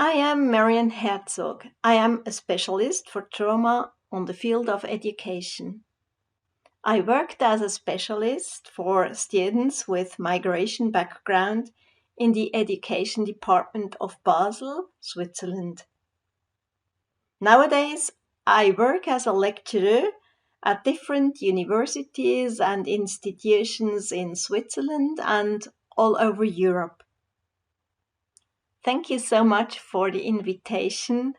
I am Marianne Herzog. I am a specialist for trauma on the field of education. I worked as a specialist for students with migration background in the education department of Basel, Switzerland. Nowadays, I work as a lecturer at different universities and institutions in Switzerland and all over Europe. Thank you so much for the invitation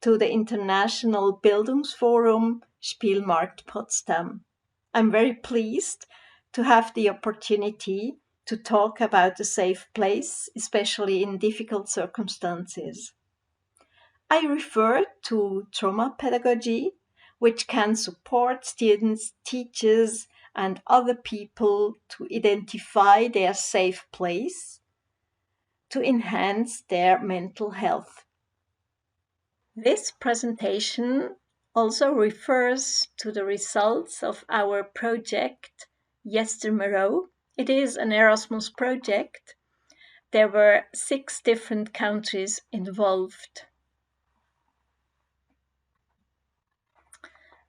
to the International Bildungsforum Spielmarkt Potsdam. I'm very pleased to have the opportunity to talk about a safe place, especially in difficult circumstances. I refer to trauma pedagogy, which can support students, teachers, and other people to identify their safe place to enhance their mental health. This presentation also refers to the results of our project, Yestermorrow. It is an Erasmus project. There were 6 different countries involved.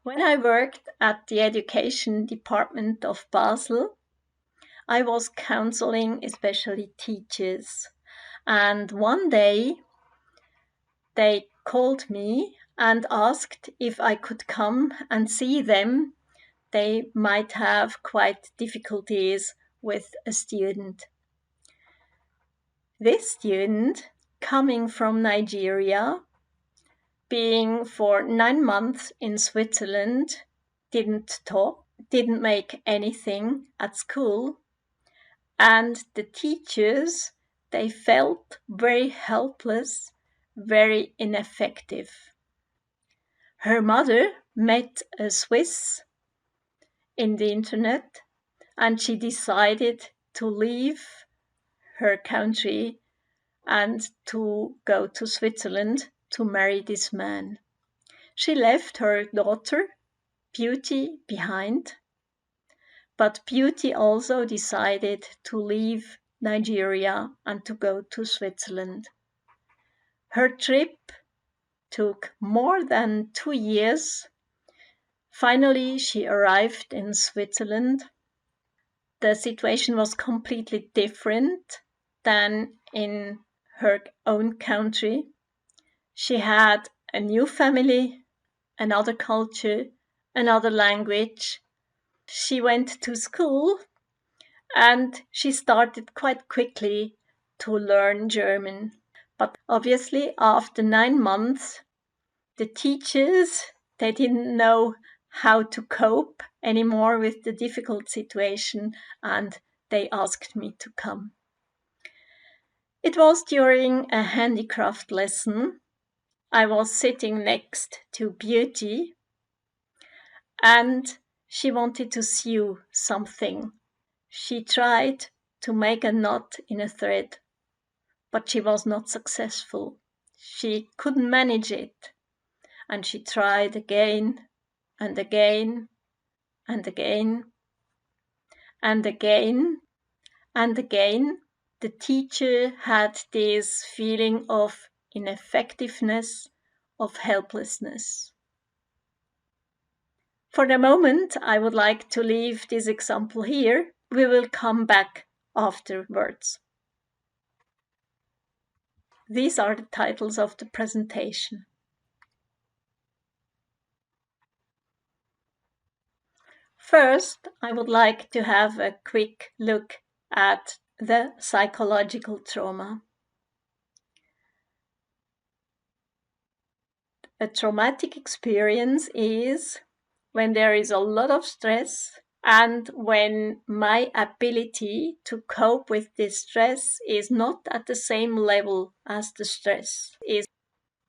When I worked at the education department of Basel, I was counseling especially teachers. And one day they called me and asked if I could come and see them. They might have quite difficulties with a student. This student, coming from Nigeria, being for 9 months in Switzerland, didn't talk, didn't make anything at school, and the teachers, they felt very helpless, very ineffective. Her mother met a Swiss in the internet, and she decided to leave her country and to go to Switzerland to marry this man. She left her daughter, Beauty, behind, but Beauty also decided to leave Nigeria and to go to Switzerland. Her trip took more than 2 years. Finally, she arrived in Switzerland. The situation was completely different than in her own country. She had a new family, another culture, another language. She went to school and she started quite quickly to learn German. But obviously, after 9 months, the teachers, they didn't know how to cope anymore with the difficult situation, and they asked me to come. It was during a handicraft lesson. I was sitting next to Beauty, and she wanted to sew something. She tried to make a knot in a thread, but she was not successful. She couldn't manage it, and she tried again and again and again and again and again. The teacher had this feeling of ineffectiveness, of helplessness. For the moment, I would like to leave this example here. We will come back afterwards. These are the titles of the presentation. First, I would like to have a quick look at the psychological trauma. A traumatic experience is when there is a lot of stress and when my ability to cope with this stress is not at the same level as the stress is.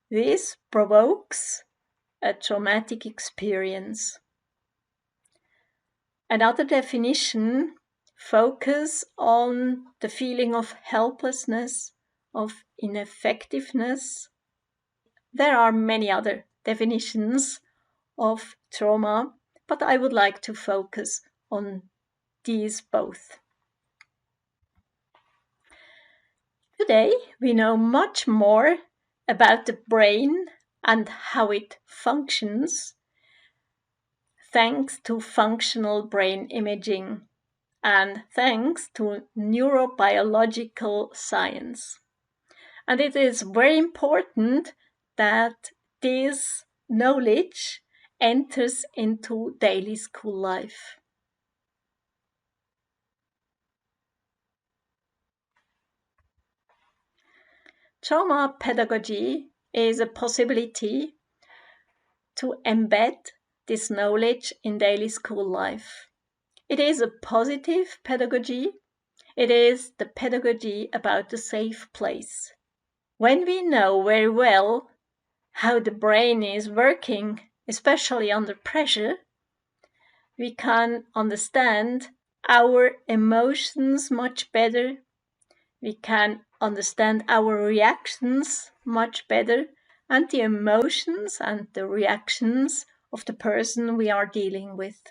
This provokes a traumatic experience. Another definition focuses on the feeling of helplessness, of ineffectiveness. There are many other definitions of trauma, but I would like to focus on these both. Today, we know much more about the brain and how it functions thanks to functional brain imaging and thanks to neurobiological science. And it is very important that this knowledge enters into daily school life. Trauma pedagogy is a possibility to embed this knowledge in daily school life. It is a positive pedagogy. It is the pedagogy about the safe place. When we know very well how the brain is working, especially under pressure, we can understand our emotions much better. We can understand our reactions much better and the emotions and the reactions of the person we are dealing with.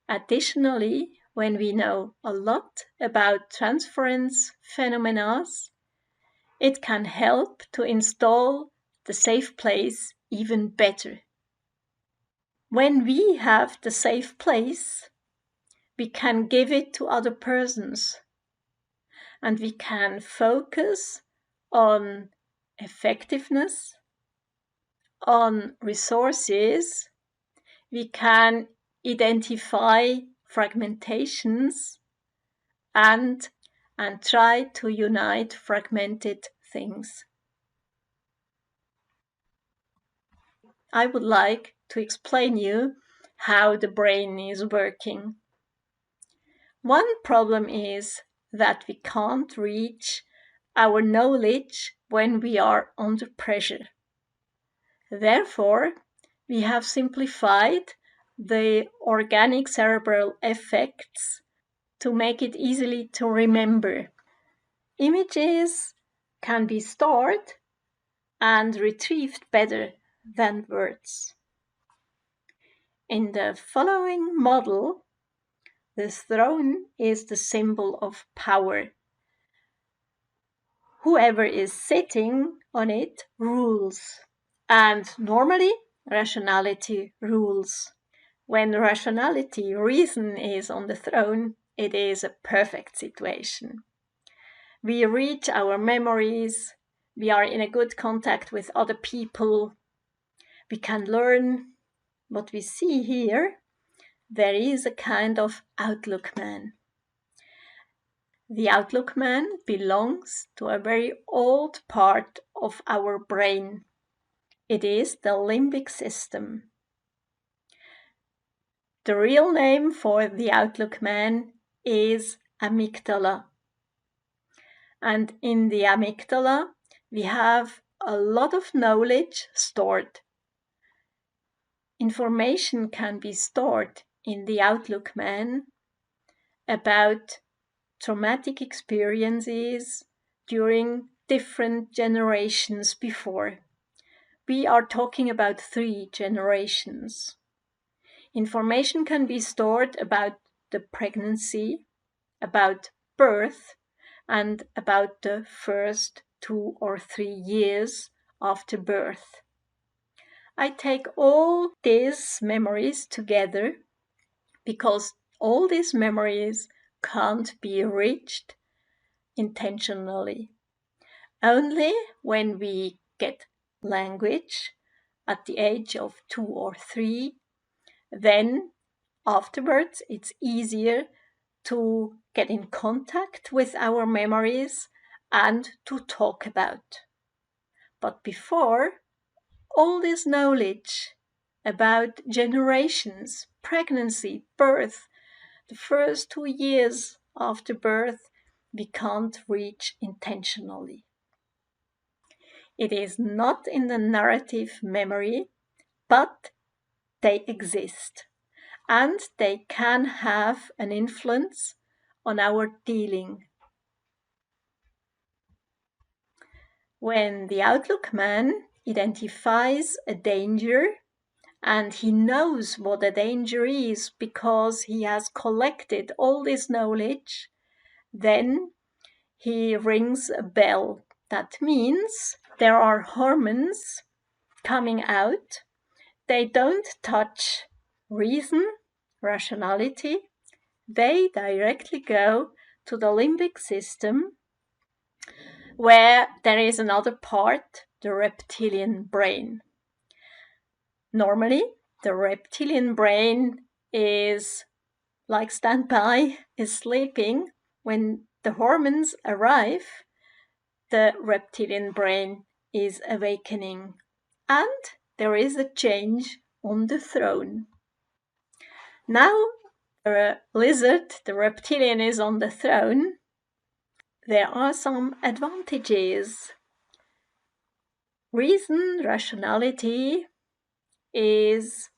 Additionally, when we know a lot about transference phenomena, it can help to install the safe place even better. When we have the safe place, we can give it to other persons and we can focus on effectiveness, on resources. We can identify fragmentations and try to unite fragmented things. I would like to explain you how the brain is working. One problem is that we can't reach our knowledge when we are under pressure. Therefore, we have simplified the organic cerebral effects to make it easily to remember. Images can be stored and retrieved better than words. In the following model, the throne is the symbol of power. Whoever is sitting on it rules, and normally rationality rules. When rationality, reason, is on the throne, it is a perfect situation. We reach our memories, we are in a good contact with other people, we can learn. What we see here, there is a kind of outlook man. The outlook man belongs to a very old part of our brain. It is the limbic system. The real name for the outlook man is amygdala. And in the amygdala, we have a lot of knowledge stored. Information can be stored in the outlook man about traumatic experiences during different generations before. We are talking about 3 generations. Information can be stored about the pregnancy, about birth, and about the first 2 or 3 years after birth. I take all these memories together because all these memories can't be reached intentionally. Only when we get language at the age of 2 or 3, then afterwards it's easier to get in contact with our memories and to talk about. But before, all this knowledge about generations, pregnancy, birth, the first 2 years after birth, we can't reach intentionally. It is not in the narrative memory, but they exist, and they can have an influence on our dealing. When the outlook man identifies a danger, and he knows what a danger is because he has collected all this knowledge, then he rings a bell That means there are hormones coming out. They don't touch reason, rationality. They directly go to the limbic system, where there is another part, the reptilian brain. Normally, the reptilian brain is like standby, is sleeping. When the hormones arrive, the reptilian brain is awakening, and there is a change on the throne. Now the lizard, the reptilian, is on the throne. There are some advantages. Reason, rationality is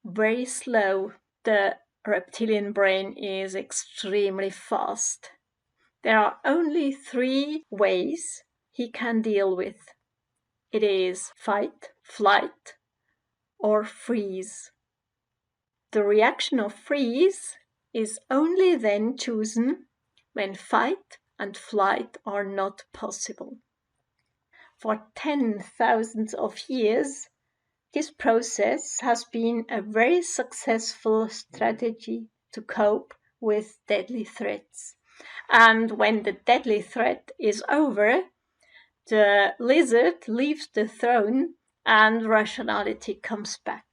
very slow. The reptilian brain is extremely fast. There are only 3 ways he can deal with. It is fight, flight, or freeze. The reaction of freeze is only then chosen when fight and flight are not possible. For 10,000 of years, this process has been a very successful strategy to cope with deadly threats. And when the deadly threat is over, the lizard leaves the throne and rationality comes back.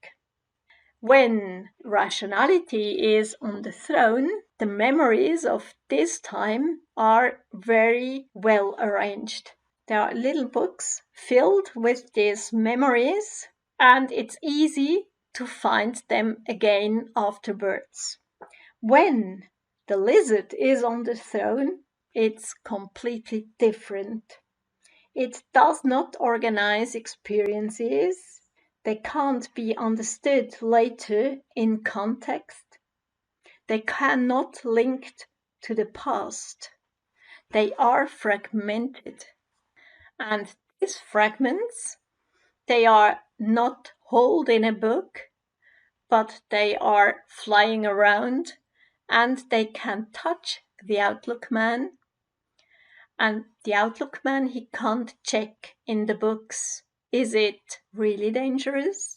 When rationality is on the throne, the memories of this time are very well arranged. There are little books filled with these memories, and it's easy to find them again afterwards. When the lizard is on the throne, it's completely different. It does not organize experiences. They can't be understood later in context. They cannot link to the past. They are fragmented. And these fragments, they are not held in a book, but they are flying around, and they can touch the Outlook man. And the Outlook man, he can't check in the books. Is it really dangerous?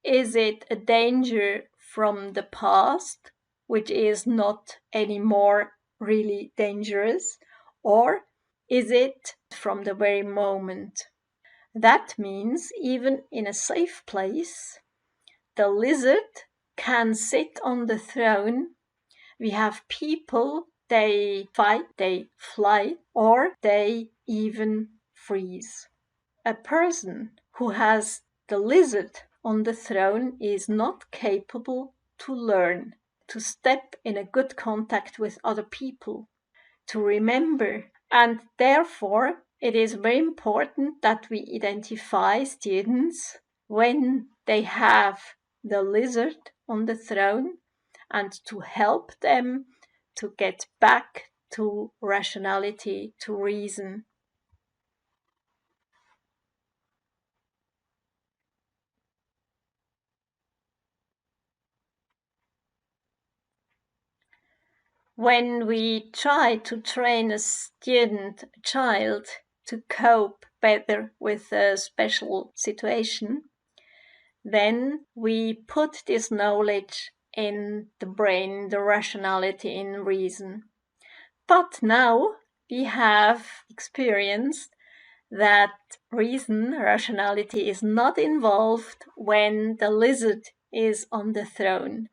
Is it a danger from the past, which is not anymore really dangerous? Or is it from the very moment? That means even in a safe place, the lizard can sit on the throne. We have people, they fight, they fly, or they even freeze. A person who has the lizard on the throne is not capable to learn, to step in a good contact with other people, to remember. And therefore, it is very important that we identify students when they have the lizard on the throne and to help them to get back to rationality, to reason. When we try to train a student, a child, to cope better with a special situation, then we put this knowledge in the brain, the rationality in reason. But now we have experienced that reason, rationality is not involved when the lizard is on the throne.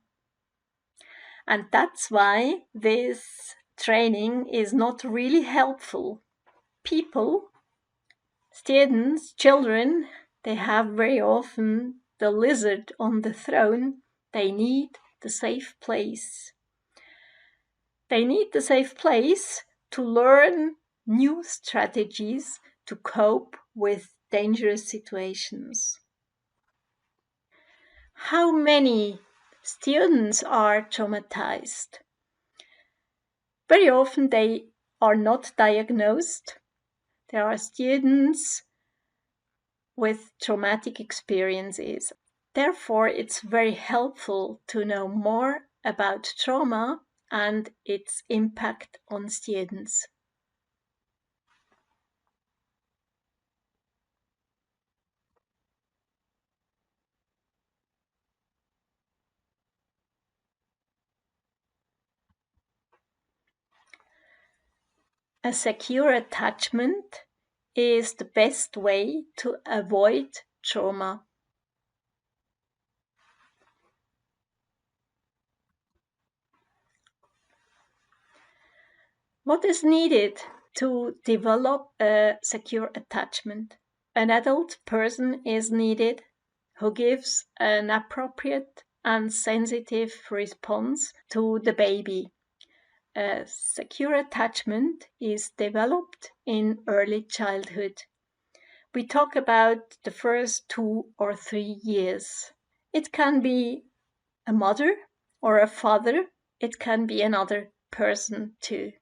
And that's why this training is not really helpful. People, students, children, they have very often the lizard on the throne. They need the safe place. They need the safe place to learn new strategies to cope with dangerous situations. How many students are traumatized? Very often they are not diagnosed. There are students with traumatic experiences. Therefore, it's very helpful to know more about trauma and its impact on students. A secure attachment is the best way to avoid trauma. What is needed to develop a secure attachment? An adult person is needed who gives an appropriate and sensitive response to the baby. A secure attachment is developed in early childhood. We talk about the first 2 or 3 years. It can be a mother or a father. It can be another person too.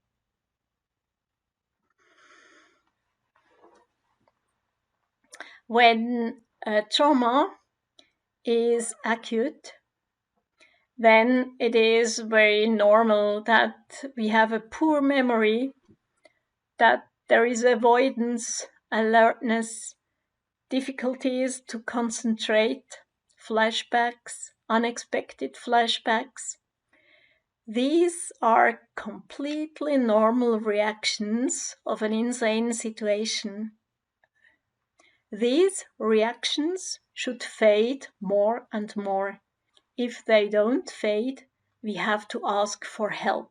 When a trauma is acute, then it is very normal that we have a poor memory, that there is avoidance, alertness, difficulties to concentrate, flashbacks, unexpected flashbacks. These are completely normal reactions of an insane situation. These reactions should fade more and more. If they don't fade, we have to ask for help.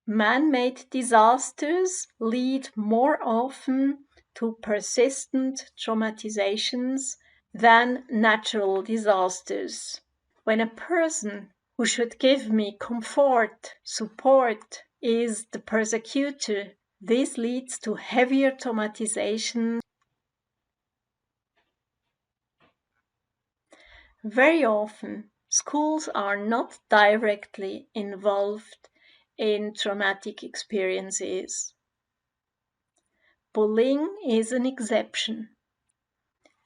Man-made disasters lead more often to persistent traumatizations than natural disasters. When a person who should give me comfort, support, is the persecutor, this leads to heavier traumatization. Very often, schools are not directly involved in traumatic experiences. Bullying is an exception.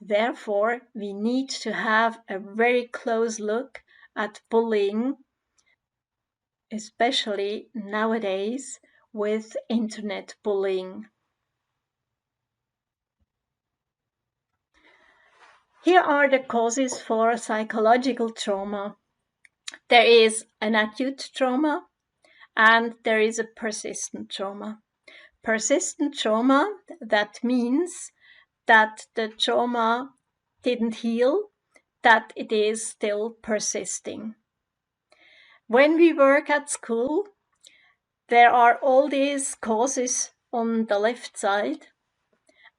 Therefore, we need to have a very close look at bullying, especially nowadays with internet bullying. Here are the causes for psychological trauma. There is an acute trauma and there is a persistent trauma. Persistent trauma, that means that the trauma didn't heal, that it is still persisting. When we work at school, there are all these causes on the left side,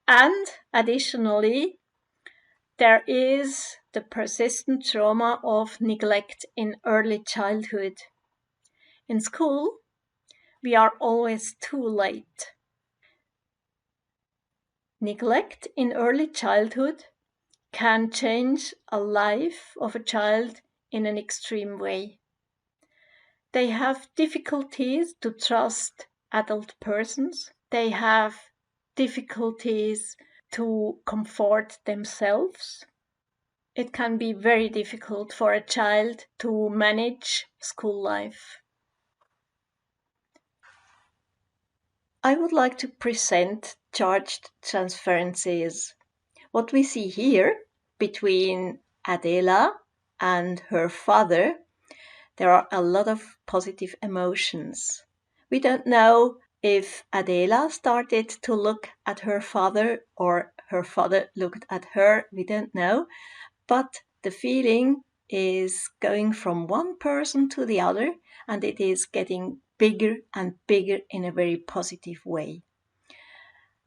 and additionally, there is the persistent trauma of neglect in early childhood. In school, we are always too late. Neglect in early childhood can change a life of a child in an extreme way. They have difficulties to trust adult persons. They have difficulties to comfort themselves. It can be very difficult for a child to manage school life. I would like to present charged transferences. What we see here between Adela and her father, there are a lot of positive emotions. We don't know if Adela started to look at her father or her father looked at her, we don't know, but the feeling is going from one person to the other and it is getting bigger and bigger in a very positive way.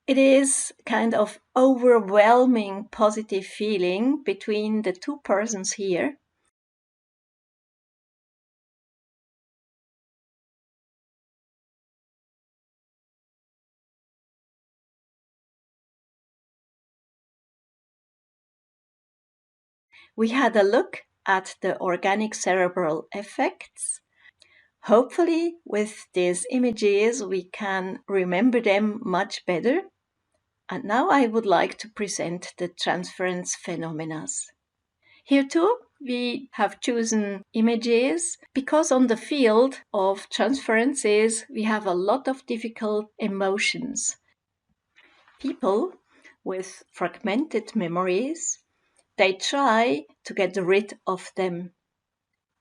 It is kind of overwhelming positive feeling between the two persons here. We had a look at the organic cerebral effects. Hopefully, with these images, we can remember them much better. And now I would like to present the transference phenomena. Here too, we have chosen images because on the field of transferences, we have a lot of difficult emotions. People with fragmented memories, They try to get rid of them.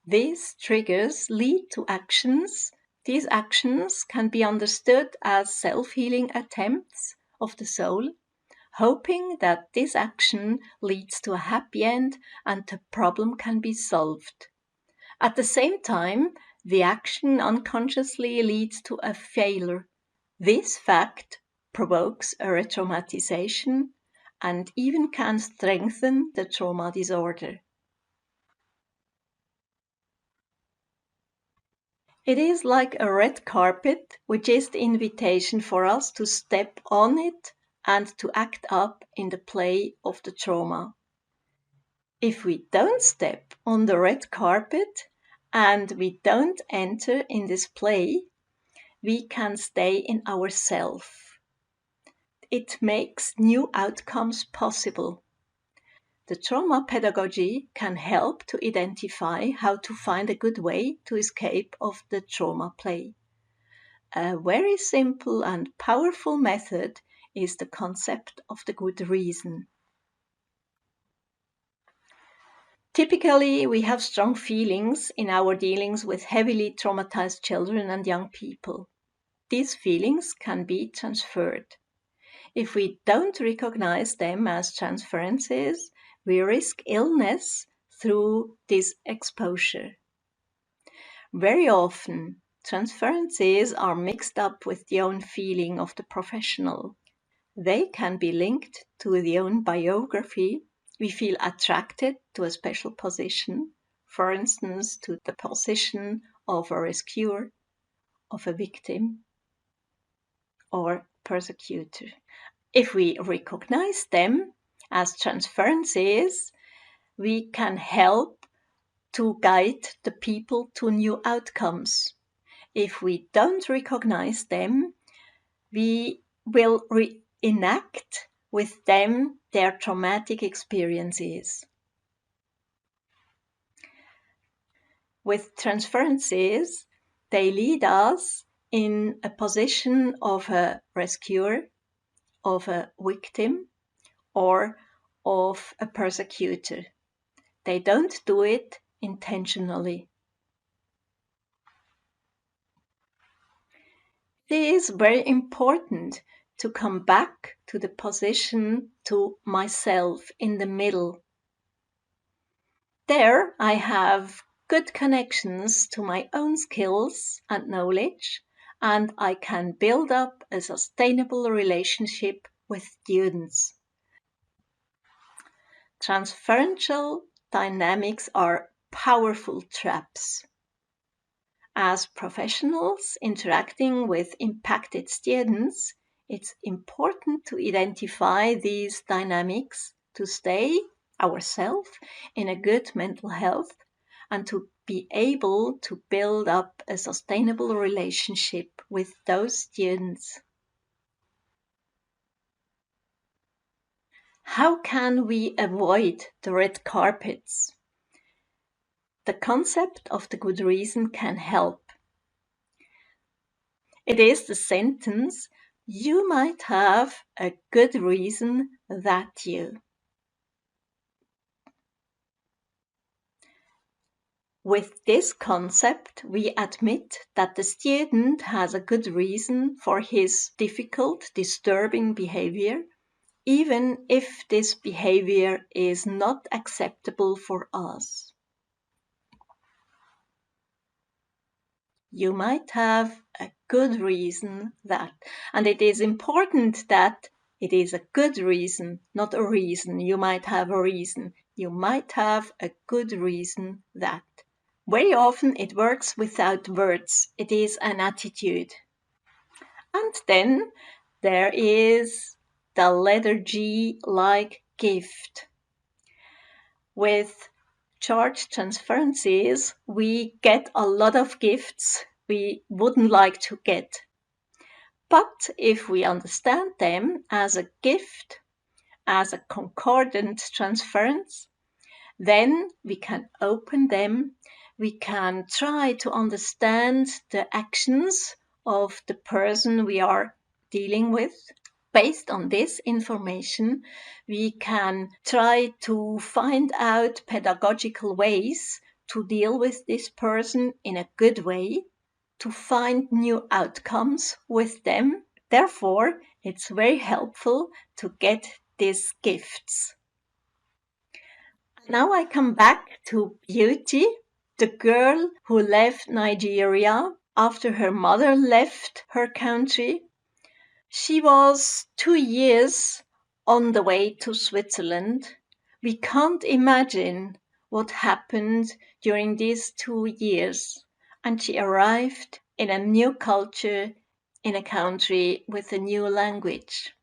These triggers lead to actions. These actions can be understood as self-healing attempts of the soul, hoping that this action leads to a happy end and the problem can be solved. At the same time, the action unconsciously leads to a failure. This fact provokes a retraumatization and even can strengthen the trauma disorder. It is like a red carpet, which is the invitation for us to step on it and to act up in the play of the trauma. If we don't step on the red carpet and we don't enter in this play, we can stay in ourself. It makes new outcomes possible. The trauma pedagogy can help to identify how to find a good way to escape of the trauma play. A very simple and powerful method is the concept of the good reason. Typically, we have strong feelings in our dealings with heavily traumatized children and young people. These feelings can be transferred. If we don't recognize them as transferences, we risk illness through this exposure. Very often, transferences are mixed up with the own feeling of the professional. They can be linked to the own biography. We feel attracted to a special position, for instance, to the position of a rescuer, of a victim, or persecutor. If we recognize them as transferences, we can help to guide the people to new outcomes. If we don't recognize them, we will reenact with them their traumatic experiences. With transferences, they lead us in a position of a rescuer, of a victim, or of a persecutor. They don't do it intentionally. It is very important to come back to the position to myself in the middle. There I have good connections to my own skills and knowledge, and I can build up a sustainable relationship with students. Transferential dynamics are powerful traps. As professionals interacting with impacted students, it's important to identify these dynamics to stay ourselves in a good mental health and to be able to build up a sustainable relationship with those students. How can we avoid the red carpets? The concept of the good reason can help. It is the sentence, you might have a good reason that you. With this concept, we admit that the student has a good reason for his difficult, disturbing behavior, even if this behavior is not acceptable for us. You might have a good reason that, and it is important that it is a good reason, not a reason. You might have a reason. You might have a good reason that. Very often it works without words. It is an attitude. And then there is the letter G like gift. With charge transferences, we get a lot of gifts we wouldn't like to get. But if we understand them as a gift, as a concordant transference, then we can open them, we can try to understand the actions of the person we are dealing with, Based on this information, we can try to find out pedagogical ways to deal with this person in a good way, to find new outcomes with them. Therefore, it's very helpful to get these gifts. Now I come back to Beauty, the girl who left Nigeria after her mother left her country. She was 2 years on the way to Switzerland. We can't imagine what happened during these 2 years. And she arrived in a new culture, in a country with a new language.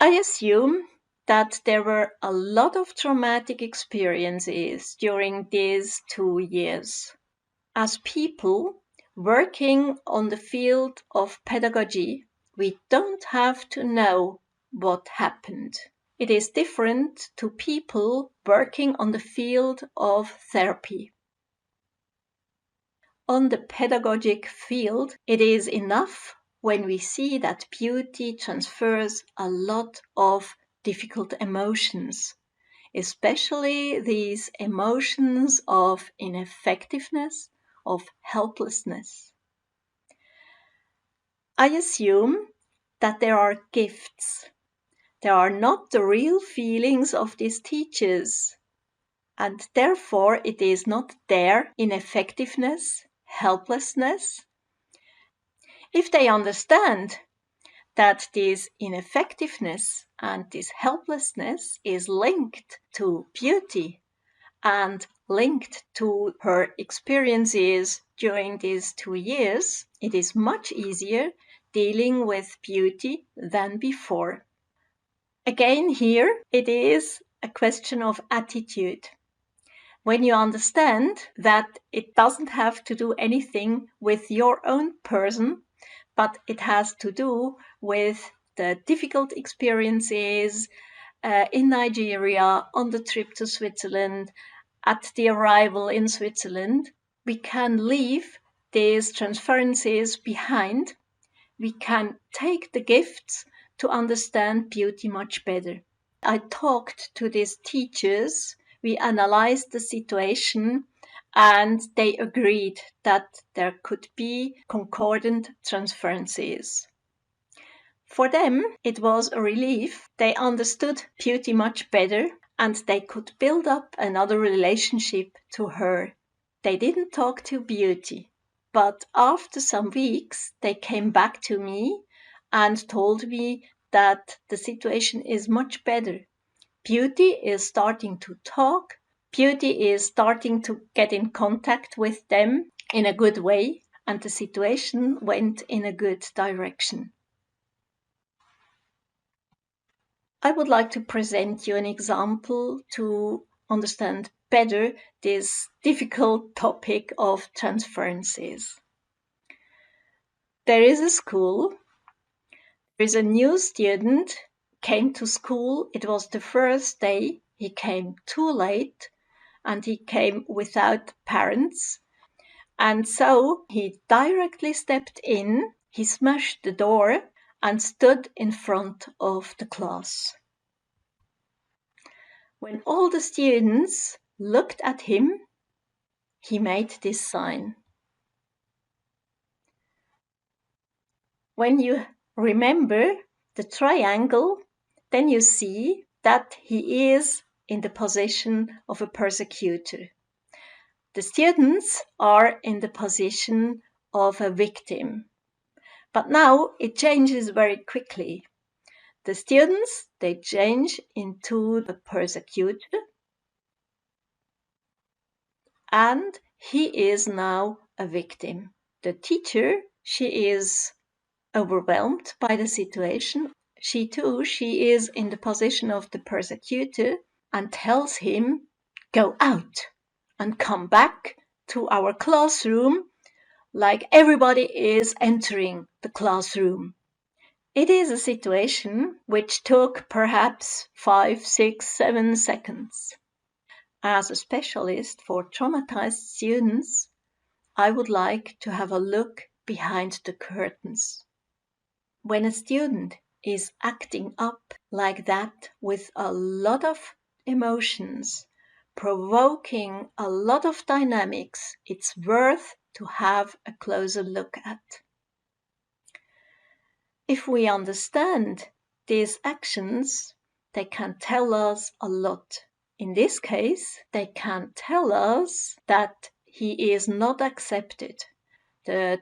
I assume that there were a lot of traumatic experiences during these 2 years. As people working on the field of pedagogy, we don't have to know what happened. It is different to people working on the field of therapy. On the pedagogic field, it is enough when we see that beauty transfers a lot of difficult emotions, especially these emotions of ineffectiveness, of helplessness. I assume that there are gifts. There are not the real feelings of these teachers, and therefore it is not their ineffectiveness, helplessness. If they understand that this ineffectiveness and this helplessness is linked to beauty and linked to her experiences during these 2 years, it is much easier dealing with beauty than before. Again, here it is a question of attitude. When you understand that it doesn't have to do anything with your own person, but it has to do with the difficult experiences in Nigeria, on the trip to Switzerland, at the arrival in Switzerland, we can leave these transferences behind. We can take the gifts to understand beauty much better. I talked to these teachers, we analyzed the situation, and they agreed that there could be concordant transferences. For them, it was a relief. They understood beauty much better and they could build up another relationship to her. They didn't talk to beauty, but after some weeks, they came back to me and told me that the situation is much better. Beauty is starting to talk. Beauty is starting to get in contact with them in a good way, and the situation went in a good direction. I would like to present you an example to understand better this difficult topic of transferences. There is a school. There is a new student came to school. It was the first day. He came too late and he came without parents. And so he directly stepped in, he smashed the door and stood in front of the class. When all the students looked at him, he made this sign. When you remember the triangle, then you see that he is in the position of a persecutor. The students are in the position of a victim. But now it changes very quickly. The students, they change into the persecutor, and he is now a victim. The teacher, she is overwhelmed by the situation. She is in the position of the persecutor and tells him, go out and come back to our classroom like everybody is entering the classroom. It is a situation which took perhaps 5, 6, 7 seconds. As a specialist for traumatized students, I would like to have a look behind the curtains. When a student is acting up like that with a lot of emotions, provoking a lot of dynamics, it's worth to have a closer look at. If we understand these actions, they can tell us a lot. In this case, they can tell us that he is not accepted. The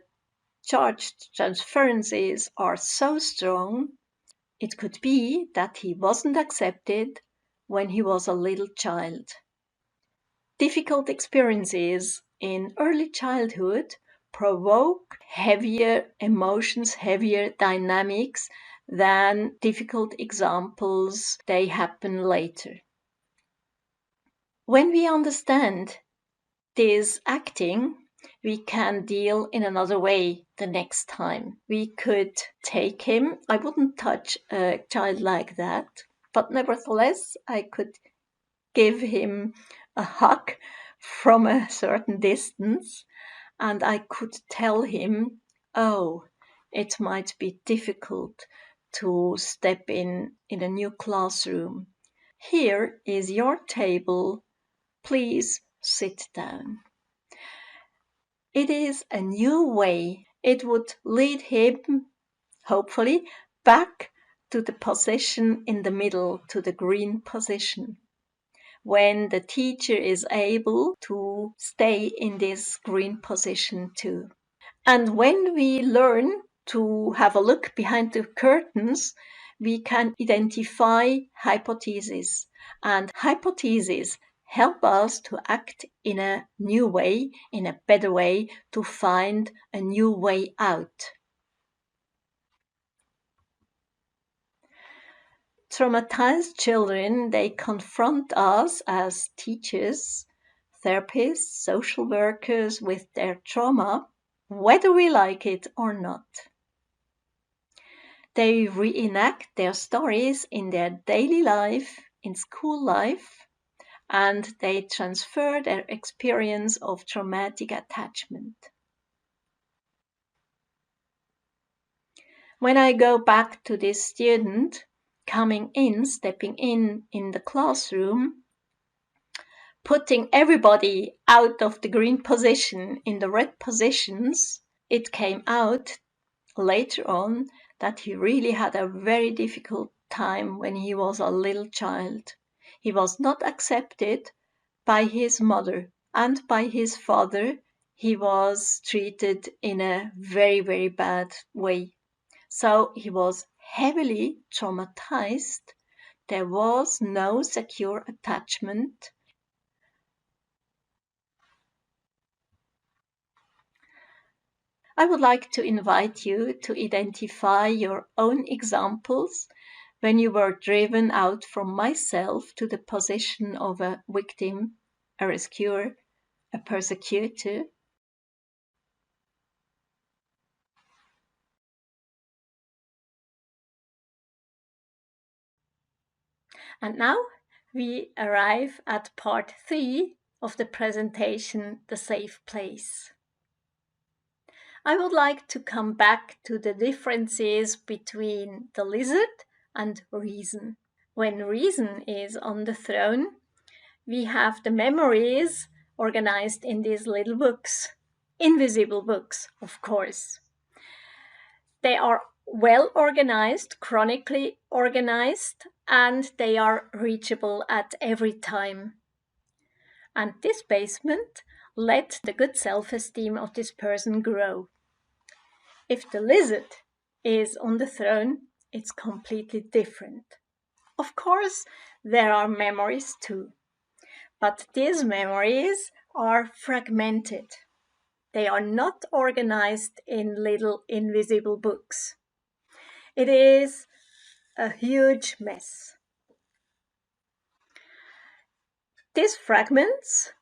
charged transferences are so strong, it could be that he wasn't accepted when he was a little child. Difficult experiences in early childhood provoke heavier emotions, heavier dynamics than difficult examples they happen later. When we understand this acting, we can deal in another way the next time. We could take him. I wouldn't touch a child like that, but nevertheless, I could give him a hug from a certain distance, and I could tell him, oh, it might be difficult to step in a new classroom. Here is your table. Please sit down. It is a new way. It would lead him, hopefully, back to the position in the middle, to the green position, when the teacher is able to stay in this green position too. And when we learn to have a look behind the curtains, we can identify hypotheses. And hypotheses help us to act in a new way, in a better way, to find a new way out. Traumatized children, they confront us as teachers, therapists, social workers with their trauma, whether we like it or not. They reenact their stories in their daily life, in school life, and they transfer their experience of traumatic attachment. When I go back to this student coming in, stepping in the classroom, putting everybody out of the green position in the red positions, it came out later on that he really had a very difficult time when he was a little child. He was not accepted by his mother and by his father. He was treated in a very, very bad way. So he was heavily traumatized. There was no secure attachment. I would like to invite you to identify your own examples when you were driven out from myself to the position of a victim, a rescuer, a persecutor. And now we arrive at part 3 of the presentation, The Safe Place. I would like to come back to the differences between the lizard and reason. When reason is on the throne, we have the memories organized in these little books, invisible books, of course. They are well organized, chronically organized, and they are reachable at every time. And this basement let the good self-esteem of this person grow. If the lizard is on the throne, it's completely different. Of course, there are memories too, but these memories are fragmented. They are not organized in little invisible books. It is a huge mess. These fragments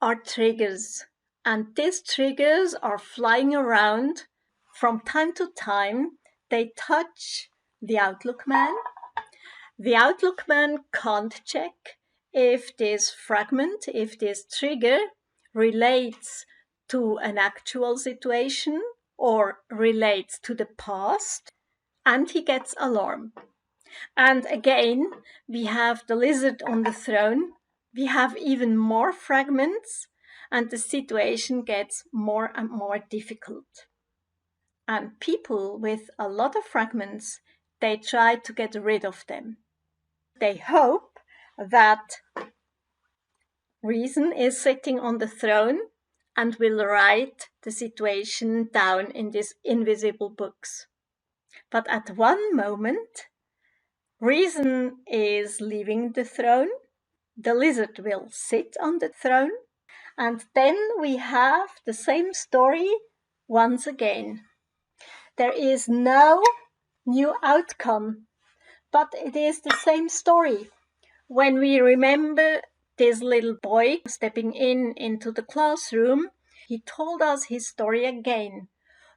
are triggers, and these triggers are flying around. From time to time, they touch the Outlook man. The Outlook man can't check if this fragment, if this trigger relates to an actual situation or relates to the past. and he gets alarmed. And again, we have the lizard on the throne. We have even more fragments, and the situation gets more and more difficult. And people with a lot of fragments, they try to get rid of them. They hope that reason is sitting on the throne and will write the situation down in these invisible books. But at one moment, reason is leaving the throne, the lizard will sit on the throne, and then we have the same story once again. There is no new outcome, but it is the same story. When we remember this little boy stepping into the classroom, he told us his story again.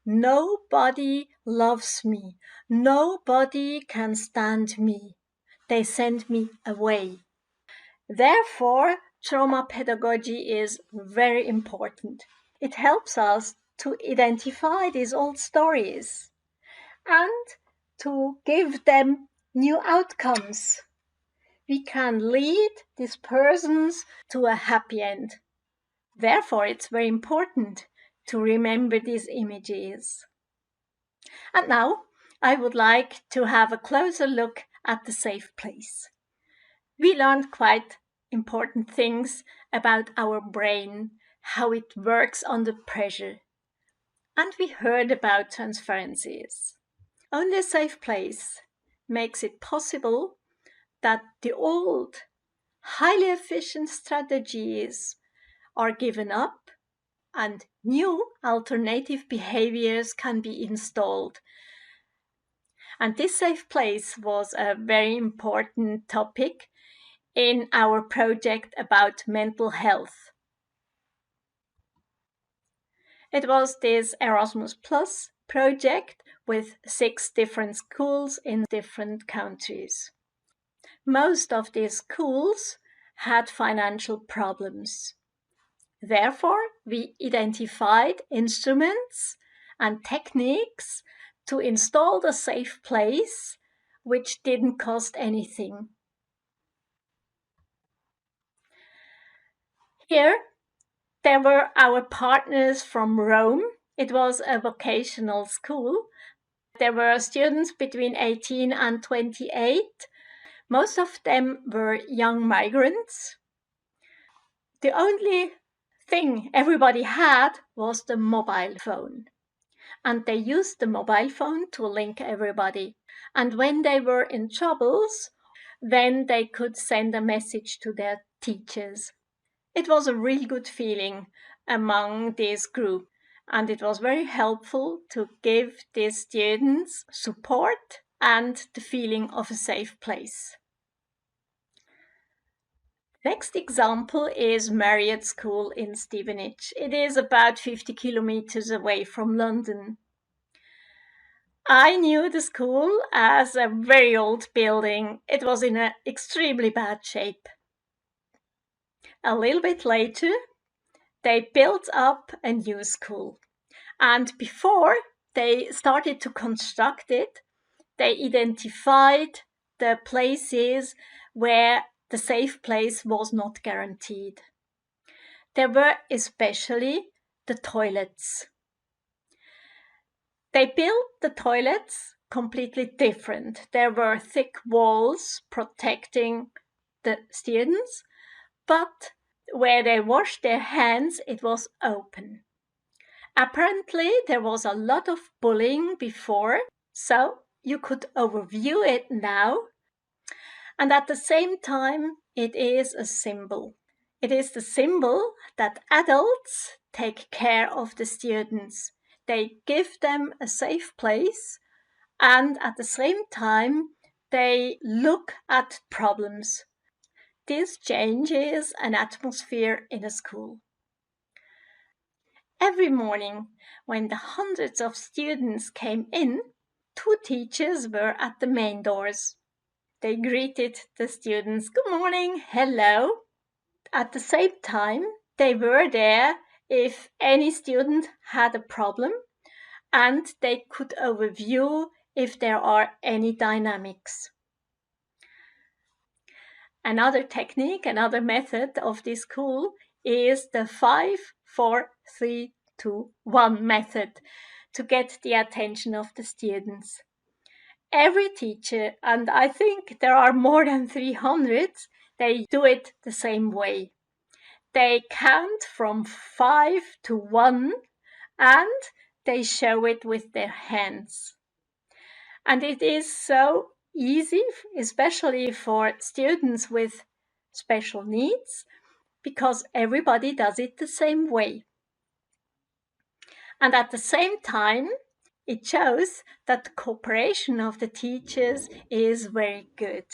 Nobody loves me. Nobody can stand me. They send me away. Therefore, trauma pedagogy is very important. It helps us to identify these old stories and to give them new outcomes. We can lead these persons to a happy end. Therefore, it's very important to remember these images. And now, I would like to have a closer look at the safe place. We learned quite important things about our brain, how it works under pressure. And we heard about transferences. Only a safe place makes it possible that the old, highly efficient strategies are given up and new alternative behaviors can be installed. And this safe place was a very important topic in our project about mental health. It was this Erasmus Plus project with 6 different schools in different countries. Most of these schools had financial problems. Therefore, we identified instruments and techniques to install the safe place, which didn't cost anything. Here, there were our partners from Rome. It was a vocational school. There were students between 18 and 28. Most of them were young migrants. The only thing everybody had was the mobile phone. And they used the mobile phone to link everybody. And when they were in troubles, then they could send a message to their teachers. It was a really good feeling among this group, and it was very helpful to give these students support and the feeling of a safe place. Next example is Marriotts School in Stevenage. It is about 50 kilometers away from London. I knew the school as a very old building. It was in an extremely bad shape. A little bit later, they built up a new school. And before they started to construct it, they identified the places where the safe place was not guaranteed. There were especially the toilets. They built the toilets completely different. There were thick walls protecting the students, but where they washed their hands, it was open. Apparently, there was a lot of bullying before, so you could overview it now. And at the same time, it is a symbol. It is the symbol that adults take care of the students. They give them a safe place, and at the same time, they look at problems. This changes an atmosphere in a school. Every morning, when the hundreds of students came in, 2 teachers were at the main doors. They greeted the students, "Good morning, hello." At the same time, they were there if any student had a problem, and they could overview if there are any dynamics. Another technique, another method of this school is the 5, 4, 3, 2, 1 method to get the attention of the students. Every teacher, and I think there are more than 300, they do it the same way. They count from 5 to 1 and they show it with their hands. And it is so easy, especially for students with special needs, because everybody does it the same way. And at the same time, it shows that the cooperation of the teachers is very good.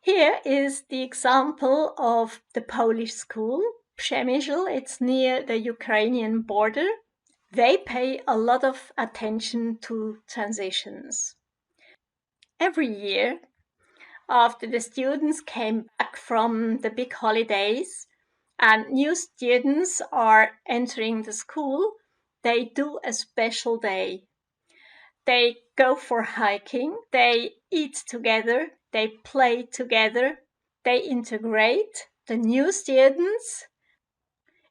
Here is the example of the Polish school, Przemysl. It's near the Ukrainian border. They pay a lot of attention to transitions. Every year, after the students came back from the big holidays and new students are entering the school, they do a special day. They go for hiking, they eat together, they play together, they integrate the new students.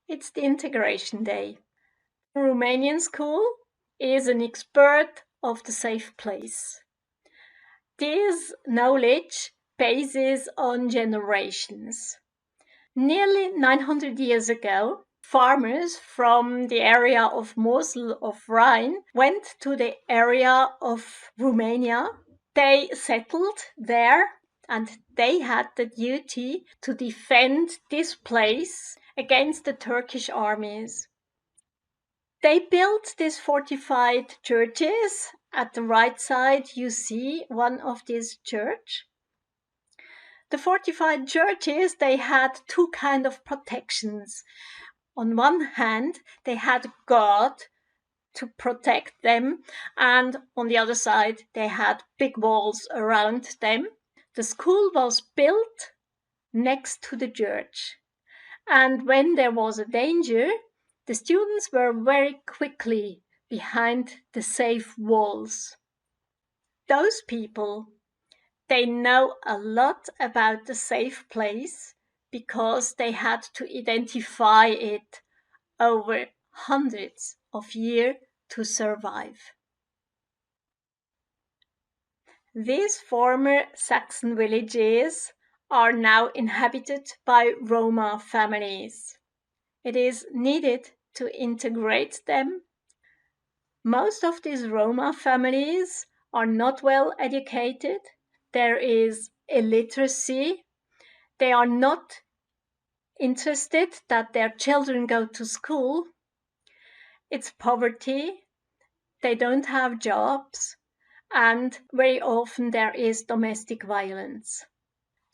It's the integration day. The Romanian school is an expert of the safe place. This knowledge bases on generations. Nearly 900 years ago, farmers from the area of Mosul of Rhine went to the area of Romania. They settled there and they had the duty to defend this place against the Turkish armies. They built these fortified churches. At the right side, you see one of these churches. The fortified churches, they had two kinds of protections. On one hand, they had God to protect them, and on the other side, they had big walls around them. The school was built next to the church, and when there was a danger, the students were very quickly behind the safe walls. Those people, they know a lot about the safe place because they had to identify it over hundreds of years to survive. These former Saxon villages are now inhabited by Roma families. It is needed to integrate them. Most of these Roma families are not well educated. There is illiteracy. They are not interested that their children go to school. It's poverty. They don't have jobs. And very often there is domestic violence.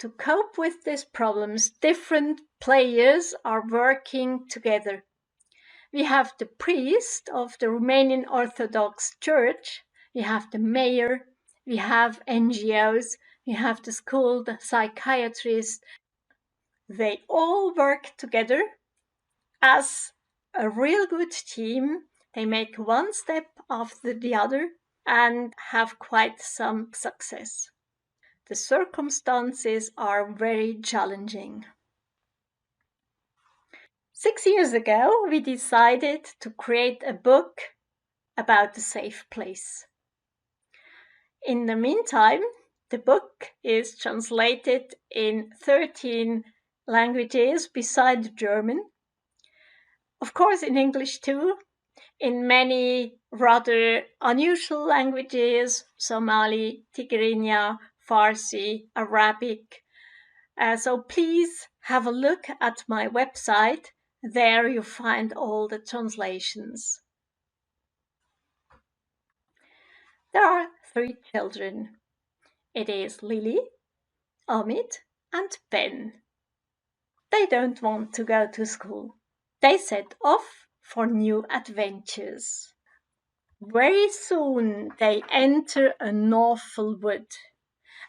To cope with these problems, different players are working together. We have the priest of the Romanian Orthodox Church, we have the mayor, we have NGOs, we have the school, the psychiatrist. They all work together as a real good team. They make one step after the other and have quite some success. The circumstances are very challenging. 6 years ago, we decided to create a book about the safe place. In the meantime, the book is translated in 13 languages besides German. Of course, in English too, in many rather unusual languages, Somali, Tigrinya, Farsi, Arabic. So please have a look at my website. There you find all the translations. There are 3 children. It is Lily, Amit, and Ben. They don't want to go to school. They set off for new adventures. Very soon they enter an awful wood.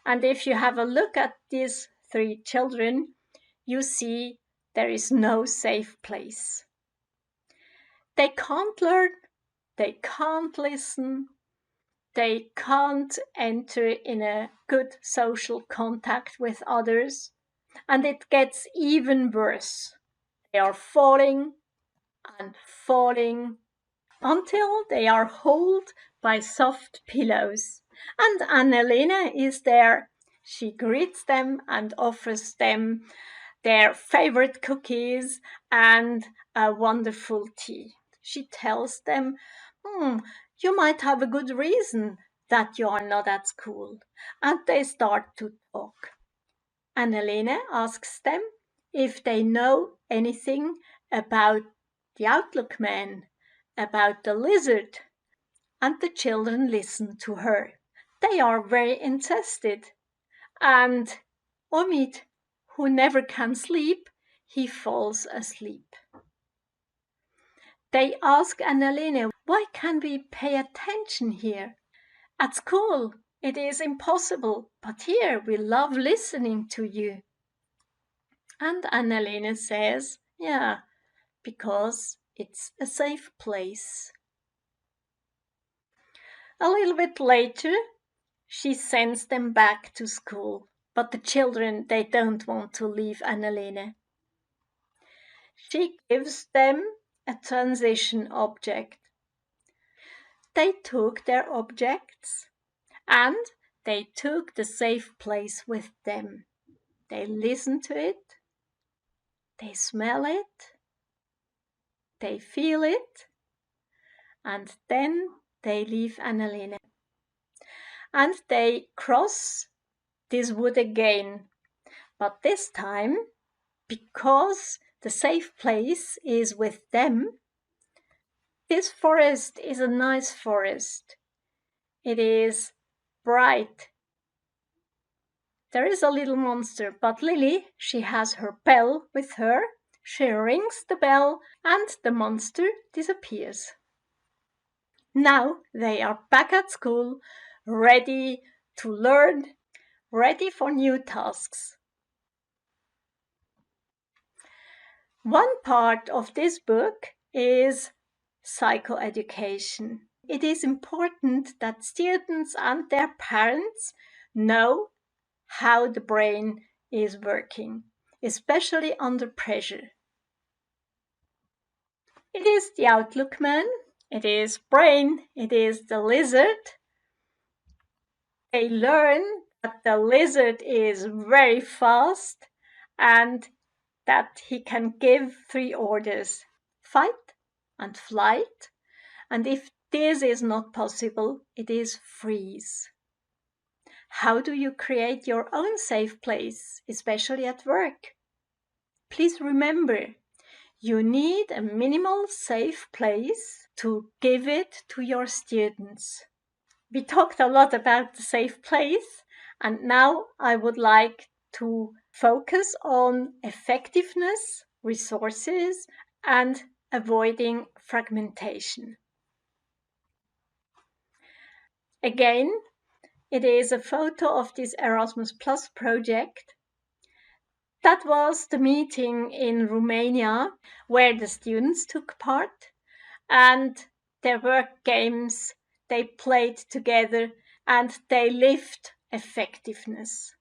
And if you have a look at these 3 children, you see there is no safe place. They can't learn they can't listen, they can't enter in a good social contact with others, and it gets even worse. They are falling and falling until they are held by soft pillows. And Annalena is there. She greets them and offers them their favorite cookies and a wonderful tea. She tells them, you might have a good reason that you are not at school. And they start to talk. Annalena asks them if they know anything about the Outlook Man, about the lizard, and the children listen to her. They are very interested. And Omid, who never can sleep, he falls asleep. They ask Annalena, why can't we pay attention here? At school, it is impossible, but here we love listening to you. And Annalena says, yeah, because it's a safe place. A little bit later, she sends them back to school, but the children, they don't want to leave Annalena. She gives them a transition object. They took their objects and they took the safe place with them. They listen to it, they smell it, they feel it, and then they leave Annalena. And they cross this wood again, but this time, because the safe place is with them, this forest is a nice forest. It is bright. There is a little monster, but Lily, she has her bell with her. She rings the bell and the monster disappears. Now they are back at school, ready to learn, ready for new tasks. One part of this book is psychoeducation. It is important that students and their parents know how the brain is working, especially under pressure. It is the Outlook Man, it is brain, it is the lizard. They learn that the lizard is very fast and that he can give 3 orders: fight and flight, and if this is not possible, it is freeze. How do you create your own safe place, especially at work? Please remember, you need a minimal safe place to give it to your students. We talked a lot about the safe place, and now I would like to focus on effectiveness, resources, and avoiding fragmentation. Again, it is a photo of this Erasmus Plus project. That was the meeting in Romania where the students took part, and there were games, they played together, and they lived effectiveness.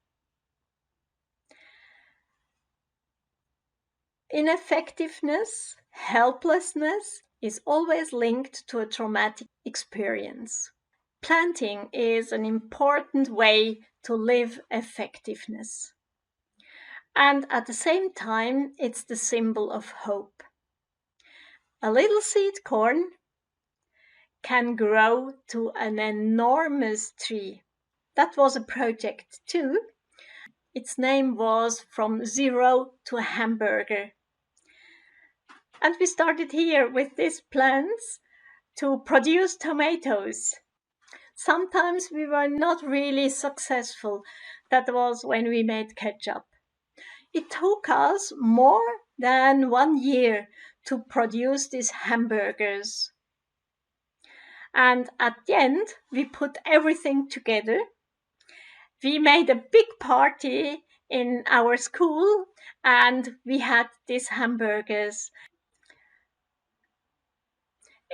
Ineffectiveness, helplessness is always linked to a traumatic experience. Planting is an important way to live effectiveness. And at the same time, it's the symbol of hope. A little seed corn can grow to an enormous tree. That was a project too. Its name was From Zero to a Hamburger. And we started here with these plants to produce tomatoes. Sometimes we were not really successful. That was when we made ketchup. It took us more than 1 year to produce these hamburgers. And at the end, we put everything together. We made a big party in our school and we had these hamburgers.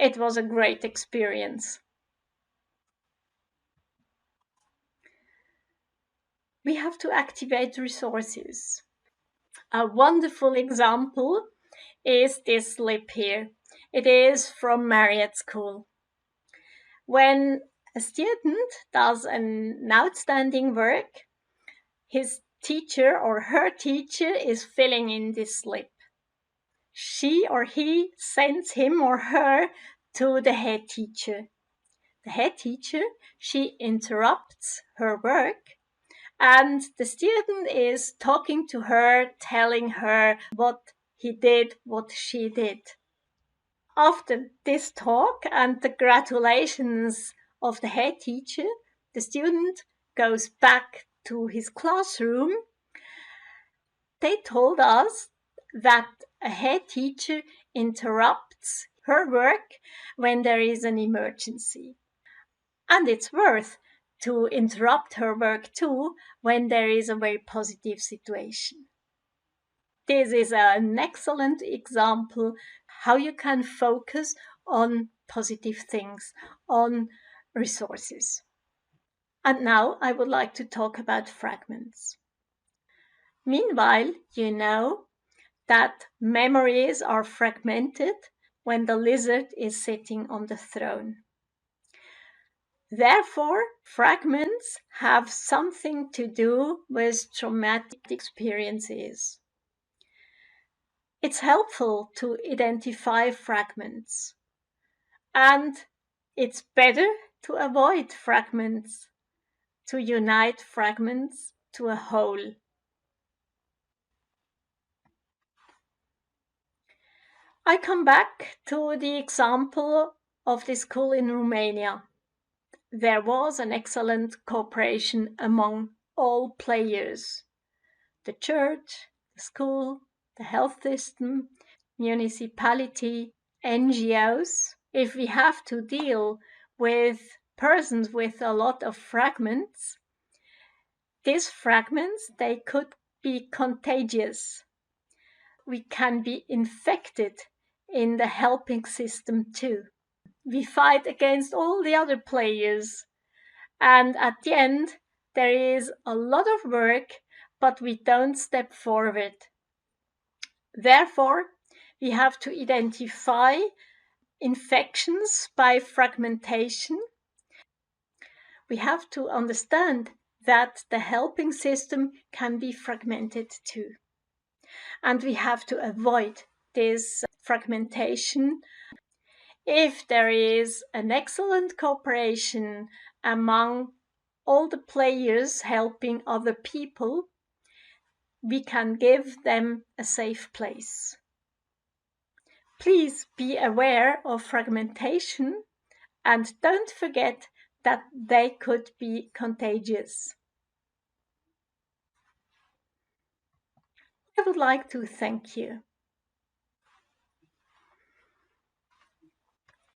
It was a great experience. We have to activate resources. A wonderful example is this slip here. It is from Marriotts School. When a student does an outstanding work, his teacher or her teacher is filling in this slip. She or he sends him or her to the head teacher. The head teacher, she interrupts her work, and the student is talking to her, telling her what he did, what she did. After this talk and the congratulations of the head teacher, the student goes back to his classroom. They told us that a head teacher interrupts her work when there is an emergency. And it's worth to interrupt her work too when there is a very positive situation. This is an excellent example how you can focus on positive things, on resources. And now I would like to talk about fragments. Meanwhile, you know that memories are fragmented when the lizard is sitting on the throne. Therefore, fragments have something to do with traumatic experiences. It's helpful to identify fragments, and it's better to avoid fragments, to unite fragments to a whole. I come back to the example of the school in Romania. There was an excellent cooperation among all players: the church, the school, the health system, municipality, NGOs. If we have to deal with persons with a lot of fragments, these fragments, they could be contagious. We can be infected in the helping system too. We fight against all the other players, and at the end, there is a lot of work, but we don't step forward. Therefore, we have to identify infections by fragmentation. We have to understand that the helping system can be fragmented too. And we have to avoid this fragmentation. If there is an excellent cooperation among all the players helping other people, we can give them a safe place. Please be aware of fragmentation and don't forget that they could be contagious. I would like to thank you.